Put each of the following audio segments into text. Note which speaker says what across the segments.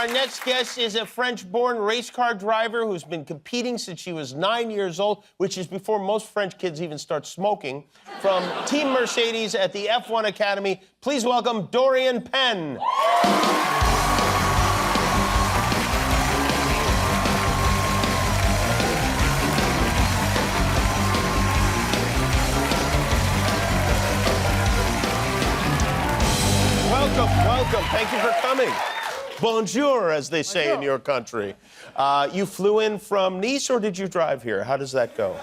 Speaker 1: Our next guest is a French-born race car driver who's been competing since she was 9 years old, which is before most French kids even start smoking. From Team Mercedes at the F1 Academy, please welcome Doriane Penn. Welcome. Thank you for coming. Bonjour, as they say in your country. You flew in from Nice, or did you drive here? How does that go?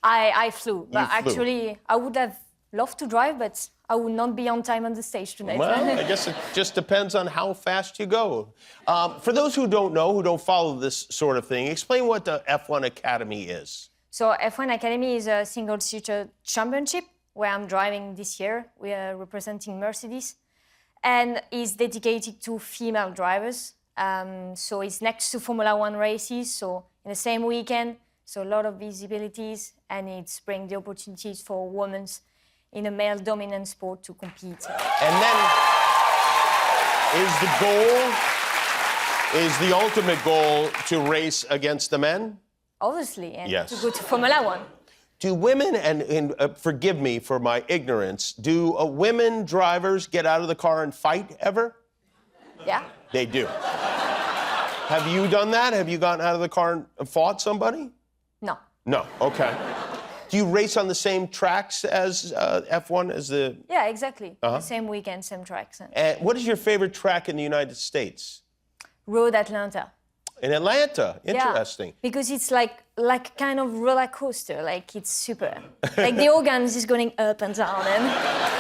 Speaker 2: I flew, but
Speaker 1: flew.
Speaker 2: actually, I would have loved to drive, but I would not be on time on the stage tonight.
Speaker 1: Well, I guess it just depends on how fast you go. For those who don't know, who don't follow this sort of thing, explain what the F1 Academy is.
Speaker 2: So F1 Academy is a single-seater championship where I'm driving this year. We are representing Mercedes, and is dedicated to female drivers. So it's next to Formula One races, so in the same weekend, so a lot of visibilities, and it's bring the opportunities for women in a male-dominant sport to compete.
Speaker 1: And then is the ultimate goal to race against the men?
Speaker 2: Obviously, and
Speaker 1: Yes.
Speaker 2: to go to Formula One.
Speaker 1: Do women, and forgive me for my ignorance, do women drivers get out of the car and fight ever?
Speaker 2: Yeah.
Speaker 1: They do. Have you done that? Have you gotten out of the car and fought somebody?
Speaker 2: No.
Speaker 1: No, okay. Do you race on the same tracks as F1, as the...
Speaker 2: Yeah, exactly. The same weekend, same tracks.
Speaker 1: What is your favorite track in the United States?
Speaker 2: Road Atlanta.
Speaker 1: In Atlanta, interesting.
Speaker 2: Yeah, because it's like kind of roller coaster, like it's super. Like the organs is going up and down.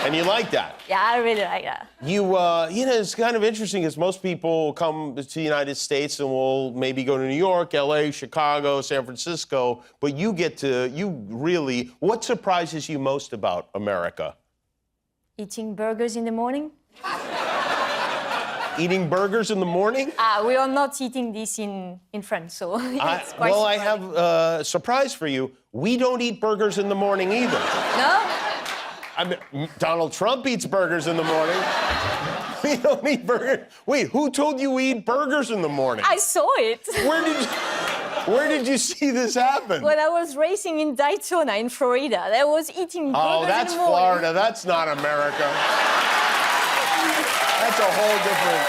Speaker 1: And you like that?
Speaker 2: Yeah, I really like that.
Speaker 1: You know, it's kind of interesting because most people come to the United States and will maybe go to New York, LA, Chicago, San Francisco, but you really, what surprises you most about America?
Speaker 2: Eating burgers in the morning?
Speaker 1: Eating burgers in the morning?
Speaker 2: We are not eating this in France, so it's quite
Speaker 1: Well, I
Speaker 2: surprising.
Speaker 1: have a surprise for you. We don't eat burgers in the morning either.
Speaker 2: No?
Speaker 1: I mean, Donald Trump eats burgers in the morning. We don't eat burgers. Wait, who told you we eat burgers in the morning?
Speaker 2: I saw it.
Speaker 1: Where did you see this happen?
Speaker 2: When I was racing in Daytona in Florida, I was eating burgers
Speaker 1: Oh, that's
Speaker 2: in the morning.
Speaker 1: Florida. That's not America. That's a whole different...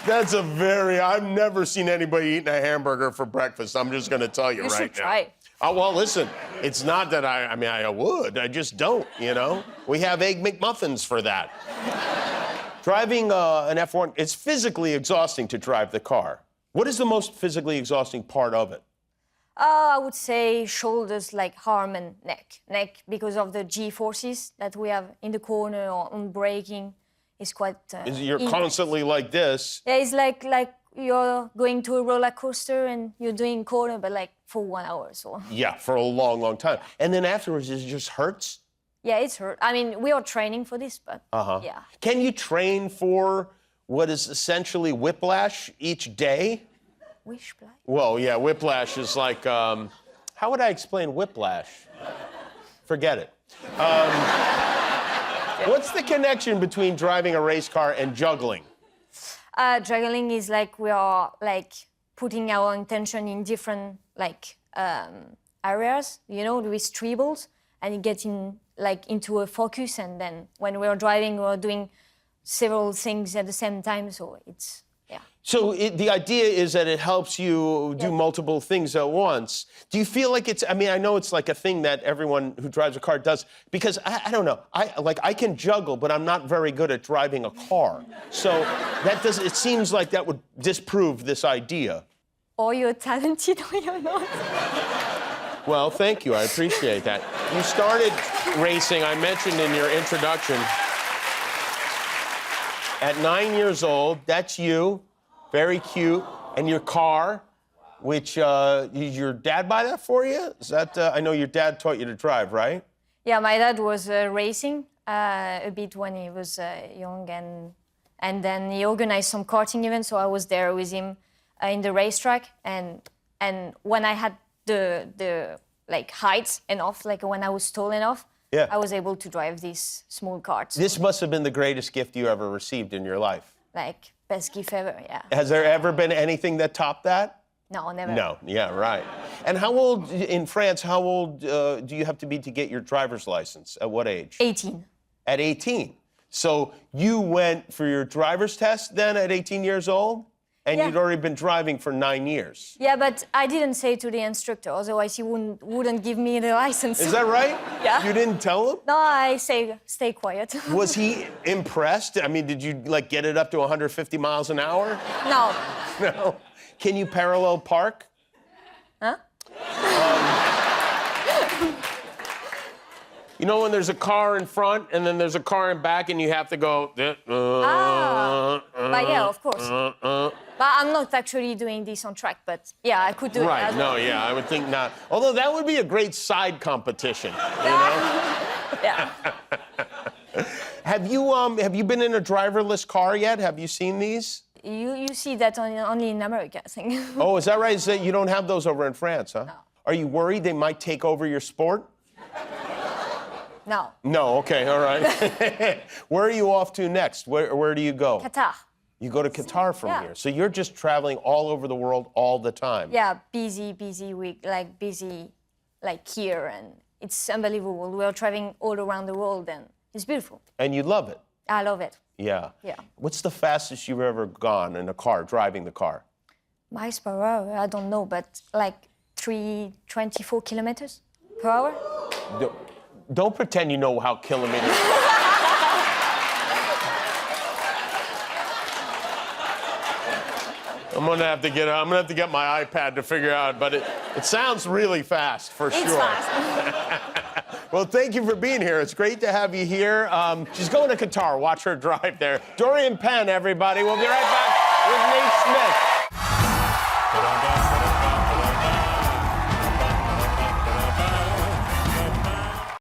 Speaker 1: That's a very... I've never seen anybody eating a hamburger for breakfast. I'm just going to tell you,
Speaker 2: You
Speaker 1: right
Speaker 2: should
Speaker 1: now.
Speaker 2: try.
Speaker 1: Oh, well, listen, it's not that I mean, I would. I just don't, you know? We have Egg McMuffins for that. Driving an F1, it's physically exhausting to drive the car. What is the most physically exhausting part of it?
Speaker 2: I would say shoulders, like arm and neck. Neck, because of the G-forces that we have in the corner or on braking, is quite
Speaker 1: You're
Speaker 2: intense.
Speaker 1: constantly like this.
Speaker 2: Yeah, it's like you're going to a roller coaster and you're doing corner, but like for 1 hour. So.
Speaker 1: Yeah, for a long, long time. And then afterwards, it just hurts?
Speaker 2: Yeah, it's hurt. I mean, we are training for this, but yeah.
Speaker 1: Can you train for what is essentially whiplash each day?
Speaker 2: Whiplash?
Speaker 1: Well, yeah, whiplash is like, how would I explain whiplash? Forget it. What's the connection between driving a race car and juggling?
Speaker 2: Juggling is like we are like putting our intention in different like areas, you know, with tribbles, and you get in like into a focus, and then when we're driving, we're doing several things at the same time, so it's, yeah.
Speaker 1: So the idea is that it helps you do multiple things at once. Do you feel like it's, I mean, I know it's like a thing that everyone who drives a car does, because I don't know, I can juggle, but I'm not very good at driving a car. So it seems like that would disprove this idea.
Speaker 2: Or you're talented or you're not.
Speaker 1: Well, thank you, I appreciate that. You started racing, I mentioned in your introduction, at 9 years old. That's you. Very cute. And your car, which, your dad buy that for you? Is that, I know your dad taught you to drive, right?
Speaker 2: Yeah, my dad was racing a bit when he was young, and then he organized some karting events, so I was there with him in the racetrack, and when I had the like height enough, like when I was tall enough,
Speaker 1: Yeah.
Speaker 2: I was able to drive this small cart.
Speaker 1: This must have been the greatest gift you ever received in your life.
Speaker 2: Like, best gift ever, yeah.
Speaker 1: Has there ever been anything that topped that?
Speaker 2: No, never.
Speaker 1: No, yeah, right. And how old, in France, how old do you have to be to get your driver's license? At what age?
Speaker 2: 18.
Speaker 1: At 18. So you went for your driver's test then at 18 years old? And
Speaker 2: Yeah.
Speaker 1: you'd already been driving for 9 years.
Speaker 2: Yeah, but I didn't say to the instructor, otherwise he wouldn't give me the license.
Speaker 1: Is that right?
Speaker 2: Yeah.
Speaker 1: You didn't tell him?
Speaker 2: No, I say, stay quiet.
Speaker 1: Was he impressed? I mean, did you like get it up to 150 miles an hour?
Speaker 2: No.
Speaker 1: No. Can you parallel park?
Speaker 2: Huh?
Speaker 1: You know when there's a car in front and then there's a car in back and you have to go...
Speaker 2: But yeah, of course. But I'm not actually doing this on track, but yeah, I could do it
Speaker 1: Right,
Speaker 2: as well.
Speaker 1: no, yeah, I would think not. Although that would be a great side competition, you know?
Speaker 2: Yeah.
Speaker 1: Have you been in a driverless car yet? Have you seen these?
Speaker 2: You see that only in America, I think.
Speaker 1: Oh, is that right? Is that you don't have those over in France, huh?
Speaker 2: No.
Speaker 1: Are you worried they might take over your sport?
Speaker 2: No.
Speaker 1: No, okay, all right. Where are you off to next? Where do you go?
Speaker 2: Qatar.
Speaker 1: You go to Qatar from
Speaker 2: Yeah.
Speaker 1: here. So you're just traveling all over the world all the time.
Speaker 2: Yeah, busy week, like busy, like here, and it's unbelievable. We're traveling all around the world, and it's beautiful.
Speaker 1: And you love it.
Speaker 2: I love it.
Speaker 1: Yeah.
Speaker 2: Yeah.
Speaker 1: What's the fastest you've ever gone in a car, driving the car?
Speaker 2: Miles per hour, I don't know, but like 324 kilometers per hour.
Speaker 1: Don't pretend you know how kilometers. I'm gonna have to get my iPad to figure out, but it sounds really fast for sure.
Speaker 2: It's fast.
Speaker 1: Well, thank you for being here. It's great to have you here. She's going to Qatar. Watch her drive there. Doriane Penn, everybody. We'll be right back with Nate Smith.